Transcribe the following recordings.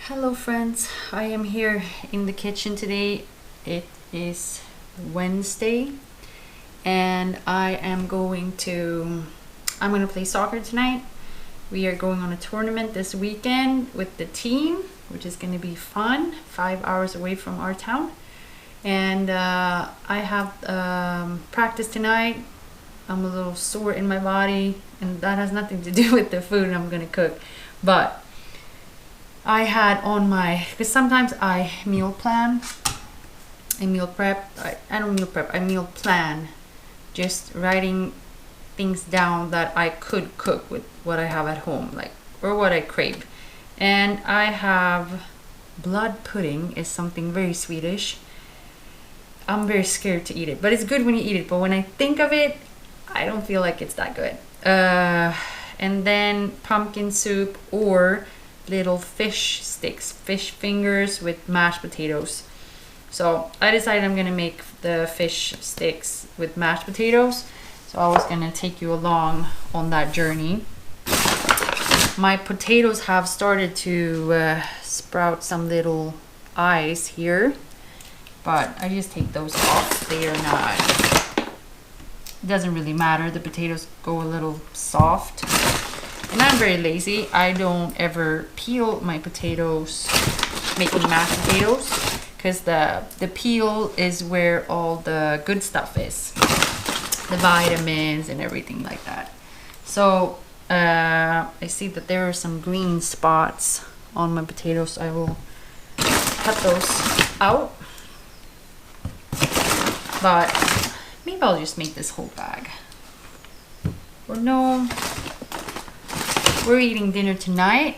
Hello friends, I am here in the kitchen today. It is Wednesday and I'm going to play soccer tonight. We are going on a tournament this weekend with the team, which is going to be fun, 5 hours away from our town. And I have practice tonight. I'm a little sore in my body and that has nothing to do with the food I'm going to cook. But I had on my, because sometimes I meal plan, I meal prep, I don't meal prep, I meal plan, just writing things down that I could cook with what I have at home, like, or what I crave. And I have blood pudding, is something very Swedish. I'm very scared to eat it, but it's good when you eat it, but when I think of it, I don't feel like it's that good. And then pumpkin soup or little fish sticks, fish fingers with mashed potatoes. So I decided I'm gonna make the fish sticks with mashed potatoes. So I was gonna take you along on that journey. My potatoes have started to sprout some little eyes here, but I just take those off. They are not, it doesn't really matter. The potatoes go a little soft. And I'm very lazy. I don't ever peel my potatoes making mashed potatoes because the peel is where all the good stuff is, the vitamins and everything like that. So I see that there are some green spots on my potatoes. I will cut those out, but maybe I'll just make this whole bag. Or no, we're eating dinner tonight.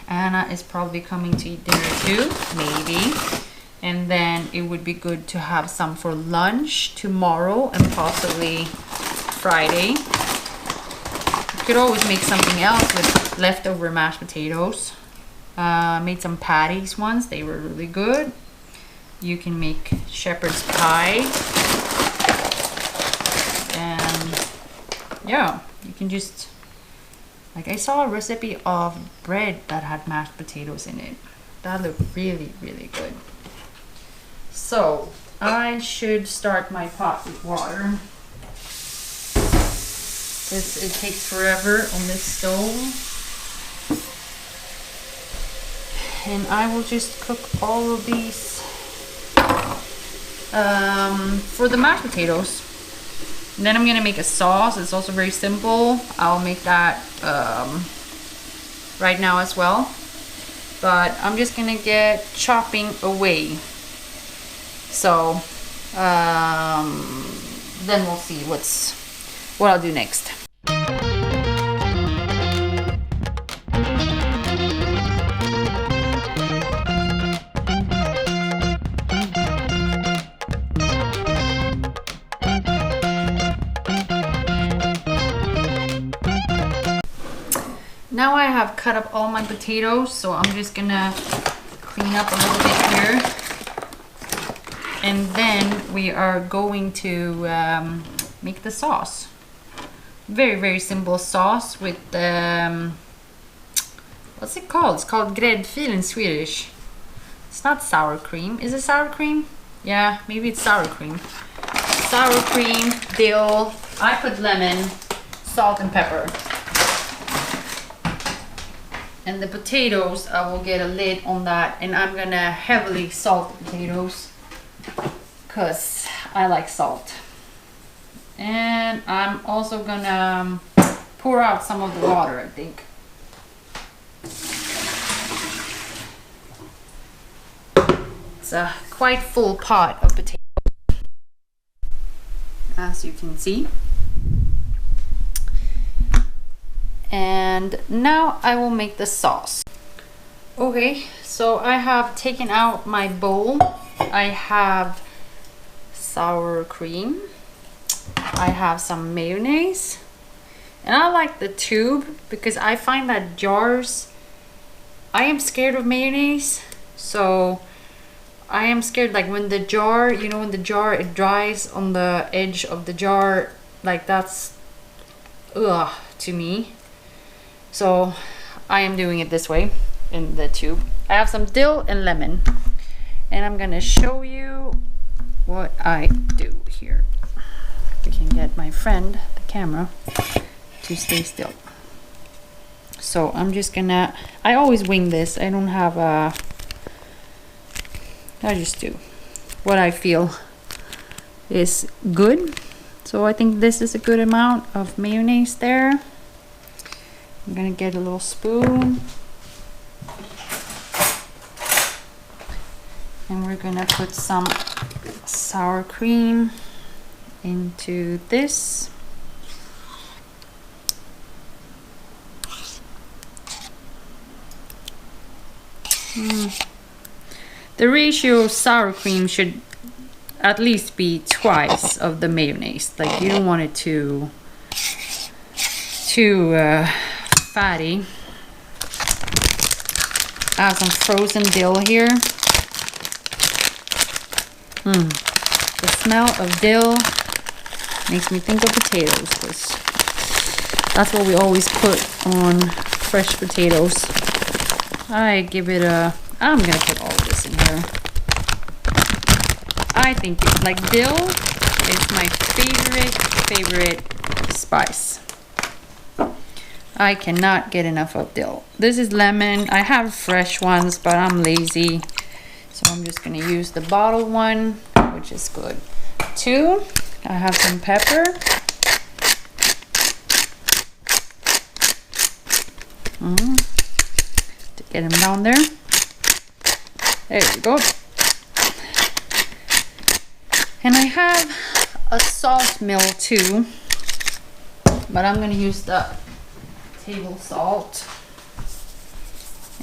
Anna is probably coming to eat dinner too, maybe. And then it would be good to have some for lunch tomorrow and possibly Friday. You could always make something else with leftover mashed potatoes. Made some patties once, they were really good. You can make shepherd's pie. And yeah, you can just, like, I saw a recipe of bread that had mashed potatoes in it. That looked really, really good. So I should start my pot with water, because it takes forever on this stove. And I will just cook all of these for the mashed potatoes. And then I'm gonna make a sauce. It's also very simple. I'll make that right now as well. But I'm just gonna get chopping away. So then we'll see what I'll do next. Now I have cut up all my potatoes, so I'm just gonna clean up a little bit here. And then we are going to make the sauce. Very, very simple sauce with, what's it called? It's called gräddfil in Swedish. It's not sour cream. Is it sour cream? Yeah, maybe it's sour cream. Sour cream, dill. I put lemon, salt and pepper. And the potatoes, I will get a lid on that, and I'm gonna heavily salt the potatoes because I like salt. And I'm also gonna pour out some of the water, I think. It's a quite full pot of potatoes, as you can see. And now I will make the sauce. Okay, so I have taken out my bowl. I have sour cream. I have some mayonnaise. And I like the tube because I find that jars, I am scared of mayonnaise. So I am scared, like when the jar, you know, when the jar, it dries on the edge of the jar, like that's ugh to me. So I am doing it this way. in the tube. I have some dill and lemon, and I'm gonna show you what I do here. If we can get my friend, the camera, to stay still. So I'm just gonna, I always wing this. I don't have a, I just do what I feel is good. So I think this is a good amount of mayonnaise there. I'm gonna get a little spoon. And we're gonna put some sour cream into this. The ratio of sour cream should at least be twice of the mayonnaise. Like, you don't want it too fatty. I have some frozen dill here. The smell of dill makes me think of potatoes, because that's what we always put on fresh potatoes. I give it a, I'm gonna put all of this in here. I think like dill is my favorite spice. I cannot get enough of dill. This is lemon. I have fresh ones, but I'm lazy. So I'm just gonna use the bottled one, which is good. 2, I have some pepper. To get them down there. There we go. And I have a salt mill too, but I'm gonna use the table salt.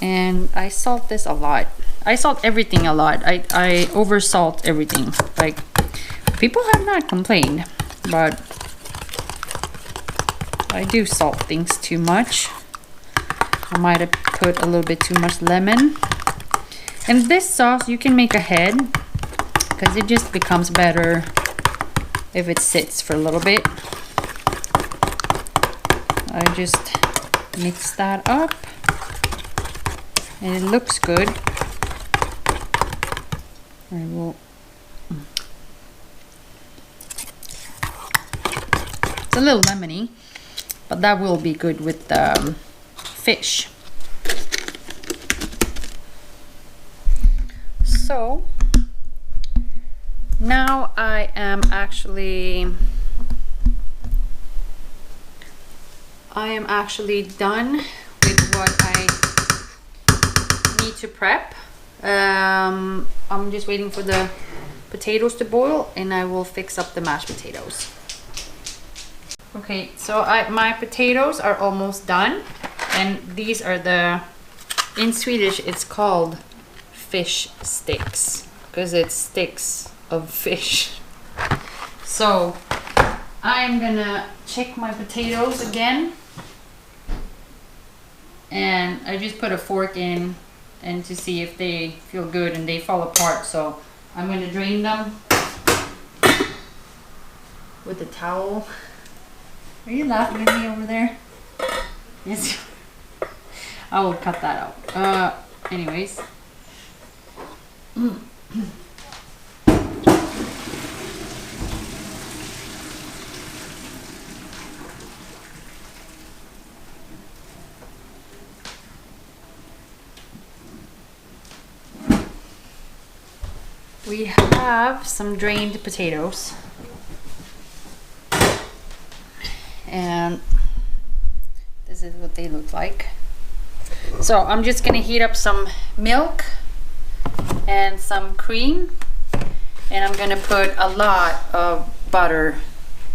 And I salt this a lot. I salt everything a lot. I over salt everything. Like, people have not complained, but I do salt things too much. I might have put a little bit too much lemon. And this sauce you can make ahead, because it just becomes better if it sits for a little bit. I just mix that up, and it looks good. I will. It's a little lemony, but that will be good with the fish. So now I am actually done with what I need to prep. I'm just waiting for the potatoes to boil, and I will fix up the mashed potatoes. Okay, so my potatoes are almost done, and these are the, in Swedish it's called fish sticks, because it's sticks of fish. So I'm gonna check my potatoes again, and I just put a fork in and to see if they feel good, and they fall apart. So I'm going to drain them with a towel. Are you laughing at me over there? Yes. I will cut that out. Anyways. We have some drained potatoes, and this is what they look like. So I'm just gonna heat up some milk and some cream, and I'm gonna put a lot of butter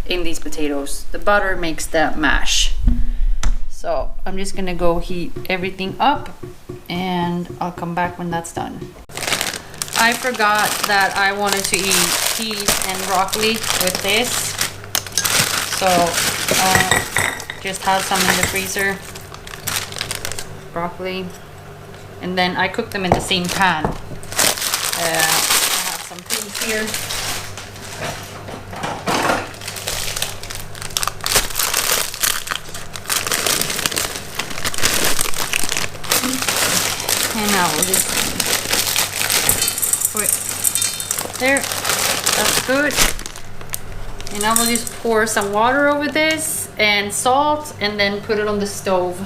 in these potatoes. The butter makes the mash. So I'm just gonna go heat everything up, and I'll come back when that's done. I forgot that I wanted to eat peas and broccoli with this, so just have some in the freezer. Broccoli, and then I cook them in the same pan. I have some peas here. And I will just put there. That's good. And I will just pour some water over this and salt, and then put it on the stove.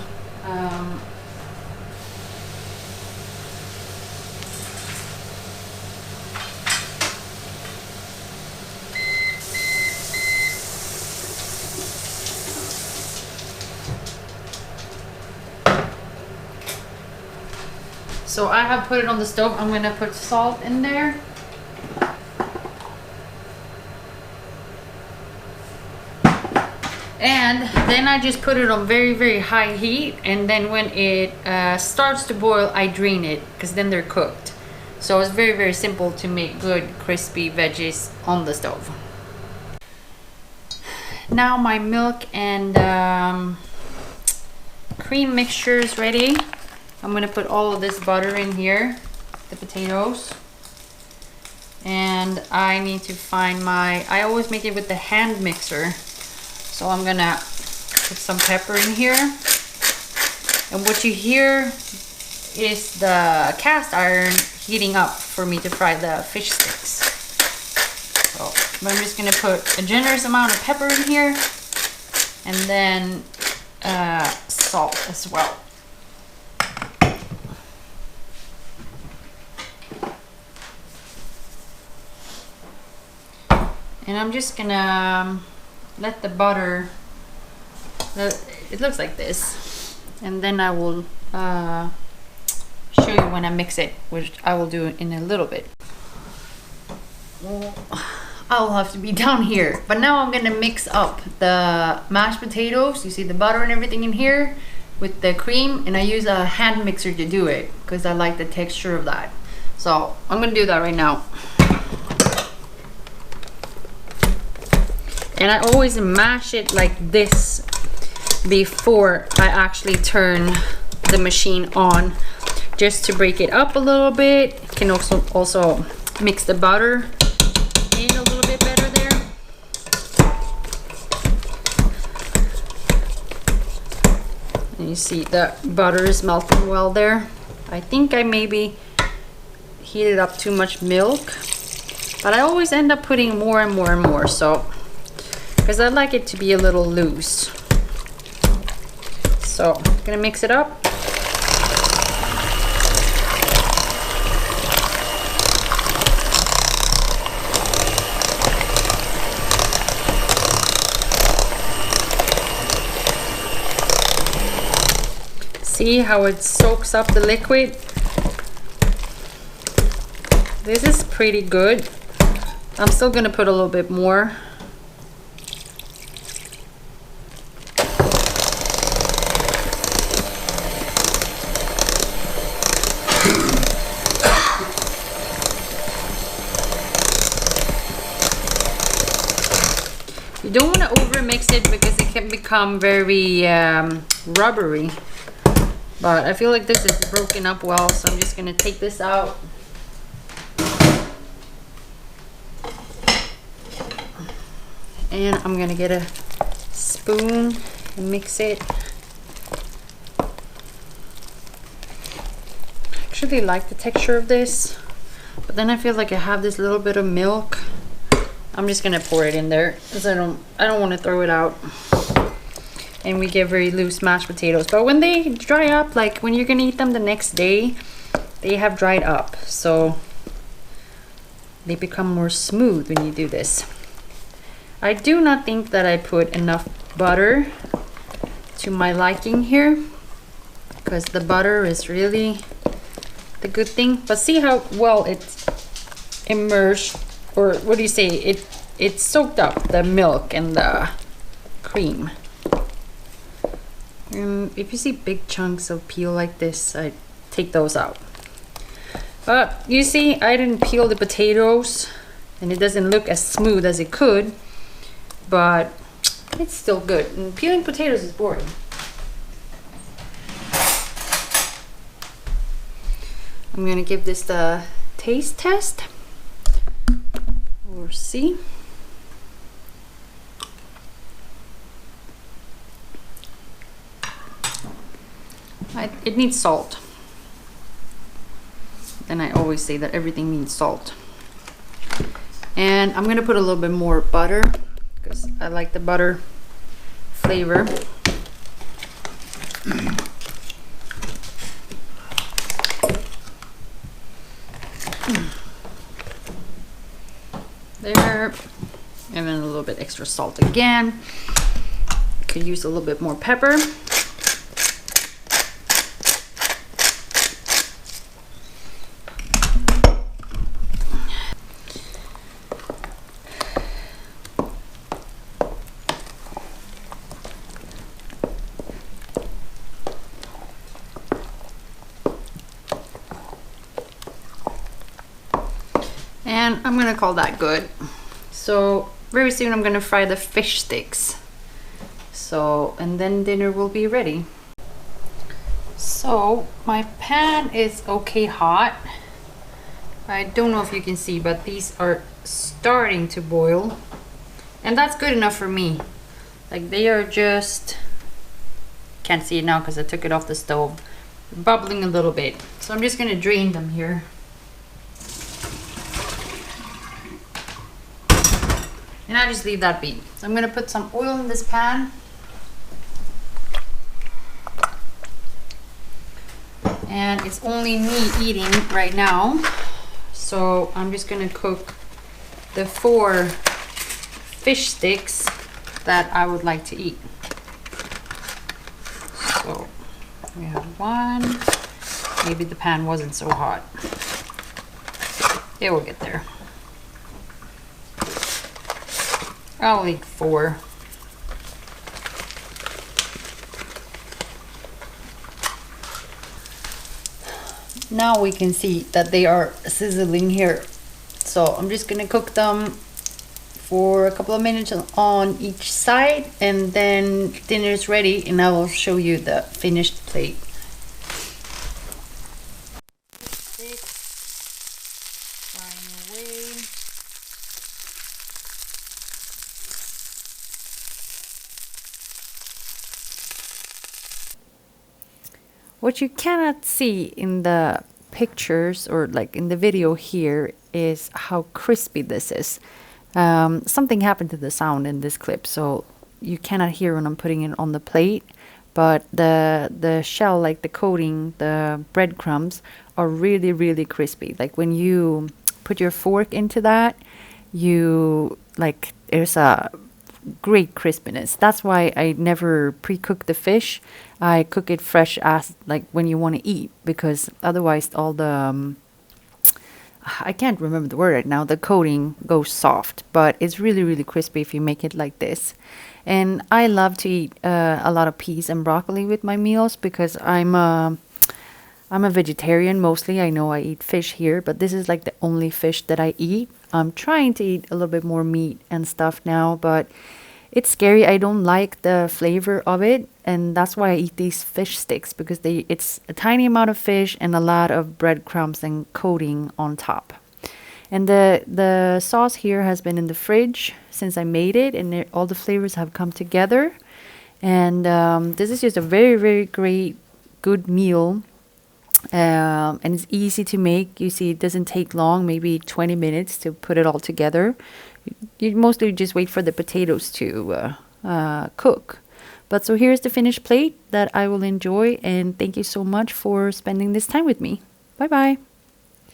So I have put it on the stove. I'm gonna put salt in there. And then I just put it on very, very high heat. And then when it starts to boil, I drain it, because then they're cooked. So it's very, very simple to make good crispy veggies on the stove. Now my milk and cream mixture is ready. I'm gonna put all of this butter in here, the potatoes. And I need to find I always make it with the hand mixer. So I'm gonna put some pepper in here. And what you hear is the cast iron heating up for me to fry the fish sticks. So I'm just gonna put a generous amount of pepper in here, and then salt as well. And I'm just gonna let the butter, it looks like this, and then I will show you when I mix it, which I will do in a little bit. Well, I'll have to be down here, but now I'm gonna mix up the mashed potatoes. You see the butter and everything in here with the cream, and I use a hand mixer to do it because I like the texture of that. So I'm gonna do that right now. And I always mash it like this before I actually turn the machine on, just to break it up a little bit. Can also mix the butter in a little bit better there. And you see the butter is melting well there. I think I maybe heated up too much milk, but I always end up putting more and more and more, so because I like it to be a little loose. So I'm gonna mix it up. See how it soaks up the liquid? This is pretty good. I'm still gonna put a little bit more. You don't want to over mix it because it can become very rubbery, but I feel like this is broken up well, so I'm just going to take this out. And I'm going to get a spoon and mix it. I actually like the texture of this, but then I feel like I have this little bit of milk. I'm just gonna pour it in there because I don't want to throw it out. And we get very loose mashed potatoes, but when they dry up, like when you're gonna eat them the next day, they have dried up, so they become more smooth when you do this. I do not think that I put enough butter to my liking here, because the butter is really the good thing. But see how well it's immersed, or what do you say, it soaked up the milk and the cream. If you see big chunks of peel like this, I take those out. But you see, I didn't peel the potatoes, and it doesn't look as smooth as it could, but it's still good. And peeling potatoes is boring. I'm gonna give this the taste test. Or see. It needs salt. then I always say that everything needs salt. And I'm gonna put a little bit more butter because I like the butter flavor. There. And then a little bit extra salt again. Could use a little bit more pepper. And I'm gonna call that good. So very soon I'm gonna fry the fish sticks. So, and then dinner will be ready. So my pan is okay hot. I don't know if you can see, but these are starting to boil. And that's good enough for me. Like they are just, can't see it now because I took it off the stove. Bubbling a little bit. So I'm just gonna drain them here. And I just leave that be. So I'm gonna put some oil in this pan. And it's only me eating right now. So I'm just gonna cook the 4 fish sticks that I would like to eat. So we have 1. Maybe the pan wasn't so hot. It will get there. I'll eat 4. Now we can see that they are sizzling here. So I'm just gonna cook them for a couple of minutes on each side, and then dinner is ready and I will show you the finished plate. Frying away. What you cannot see in the pictures or like in the video here is how crispy this is. Something happened to the sound in this clip, so you cannot hear when I'm putting it on the plate, but the shell, like the coating, the breadcrumbs are really, really crispy. Like when you put your fork into that, there's a great crispiness. That's why I never pre-cook the fish. I cook it fresh as like when you want to eat, because otherwise all the I can't remember the word right now, the coating goes soft, but it's really, really crispy if you make it like this. And I love to eat a lot of peas and broccoli with my meals because I'm a vegetarian mostly. I know I eat fish here, but this is like the only fish that I eat. I'm trying to eat a little bit more meat and stuff now, but it's scary. I don't like the flavor of it, and that's why I eat these fish sticks, because it's a tiny amount of fish and a lot of breadcrumbs and coating on top. And the sauce here has been in the fridge since I made it, and all the flavors have come together. And this is just a very, very great, good meal. And it's easy to make. You see, it doesn't take long, maybe 20 minutes to put it all together. You mostly just wait for the potatoes to cook. But so here's the finished plate that I will enjoy, and thank you so much for spending this time with me. Bye bye.